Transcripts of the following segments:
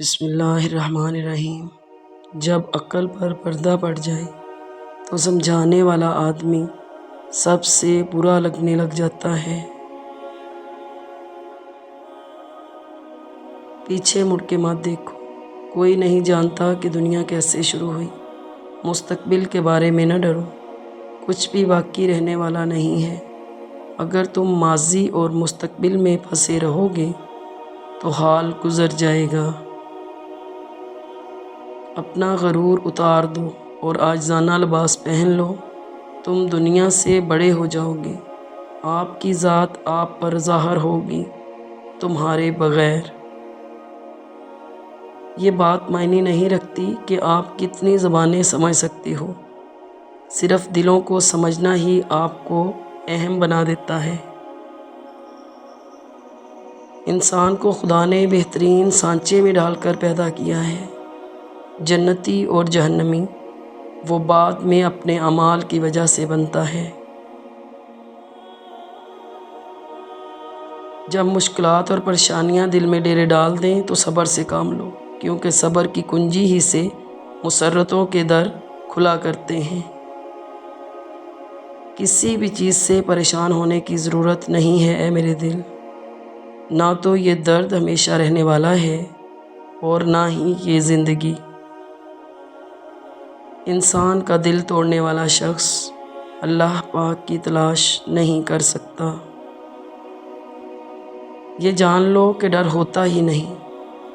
بسم اللہ الرحمن الرحیم۔ جب عقل پر پردہ پڑ جائے تو سمجھانے والا آدمی سب سے برا لگنے لگ جاتا ہے۔ پیچھے مڑ کے مت دیکھو، کوئی نہیں جانتا کہ دنیا کیسے شروع ہوئی۔ مستقبل کے بارے میں نہ ڈرو، کچھ بھی باقی رہنے والا نہیں ہے۔ اگر تم ماضی اور مستقبل میں پھنسے رہو گے تو حال گزر جائے گا۔ اپنا غرور اتار دو اور عاجزانہ لباس پہن لو، تم دنیا سے بڑے ہو جاؤ گے۔ آپ کی ذات آپ پر ظاہر ہوگی تمہارے بغیر۔ یہ بات معنی نہیں رکھتی کہ آپ کتنی زبانیں سمجھ سکتے ہو، صرف دلوں کو سمجھنا ہی آپ کو اہم بنا دیتا ہے۔ انسان کو خدا نے بہترین سانچے میں ڈال کر پیدا کیا ہے۔ جنتی اور جہنمی وہ بعد میں اپنے اعمال کی وجہ سے بنتا ہے۔ جب مشکلات اور پریشانیاں دل میں ڈیرے ڈال دیں تو صبر سے کام لو، کیونکہ صبر کی کنجی ہی سے مسرتوں کے در کھلا کرتے ہیں۔ کسی بھی چیز سے پریشان ہونے کی ضرورت نہیں ہے اے میرے دل، نہ تو یہ درد ہمیشہ رہنے والا ہے اور نہ ہی یہ زندگی۔ انسان کا دل توڑنے والا شخص اللہ پاک کی تلاش نہیں کر سکتا۔ یہ جان لو کہ ڈر ہوتا ہی نہیں،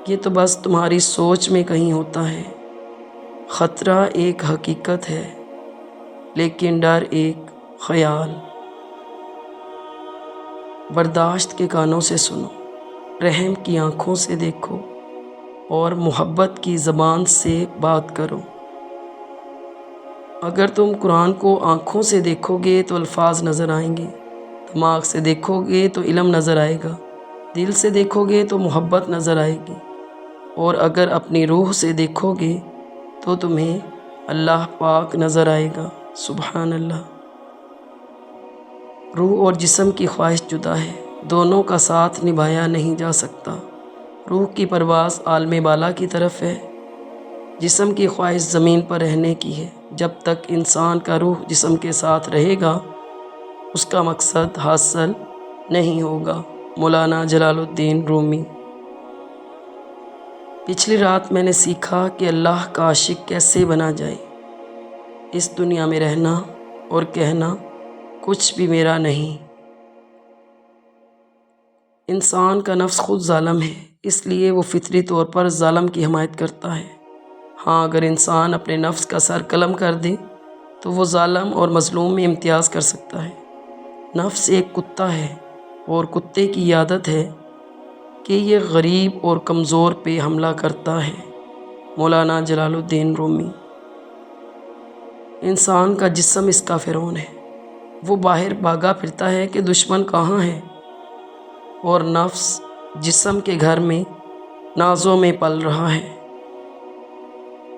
یہ تو بس تمہاری سوچ میں کہیں ہوتا ہے۔ خطرہ ایک حقیقت ہے لیکن ڈر ایک خیال۔ برداشت کے کانوں سے سنو، رحم کی آنکھوں سے دیکھو اور محبت کی زبان سے بات کرو۔ اگر تم قرآن کو آنکھوں سے دیکھو گے تو الفاظ نظر آئیں گے، دماغ سے دیکھو گے تو علم نظر آئے گا، دل سے دیکھو گے تو محبت نظر آئے گی، اور اگر اپنی روح سے دیکھو گے تو تمہیں اللہ پاک نظر آئے گا۔ سبحان اللہ۔ روح اور جسم کی خواہش جدا ہے، دونوں کا ساتھ نبھایا نہیں جا سکتا۔ روح کی پرواز عالم بالا کی طرف ہے، جسم کی خواہش زمین پر رہنے کی ہے۔ جب تک انسان کا روح جسم کے ساتھ رہے گا اس کا مقصد حاصل نہیں ہوگا۔ مولانا جلال الدین رومی۔ پچھلی رات میں نے سیکھا کہ اللہ کا عاشق کیسے بنا جائے۔ اس دنیا میں رہنا اور کہنا کچھ بھی میرا نہیں۔ انسان کا نفس خود ظالم ہے، اس لیے وہ فطری طور پر ظالم کی حمایت کرتا ہے۔ ہاں، اگر انسان اپنے نفس کا سر قلم کر دے تو وہ ظالم اور مظلوم میں امتیاز کر سکتا ہے۔ نفس ایک کتا ہے اور کتے کی عادت ہے کہ یہ غریب اور کمزور پہ حملہ کرتا ہے۔ مولانا جلال الدین رومی۔ انسان کا جسم اس کا فرعون ہے، وہ باہر بھاگا پھرتا ہے کہ دشمن کہاں ہے، اور نفس جسم کے گھر میں نازوں میں پل رہا ہے۔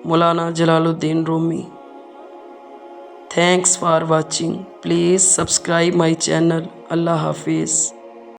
Maulana Jalaluddin Rumi. Thanks for watching, please subscribe my channel. اللہ حافظ۔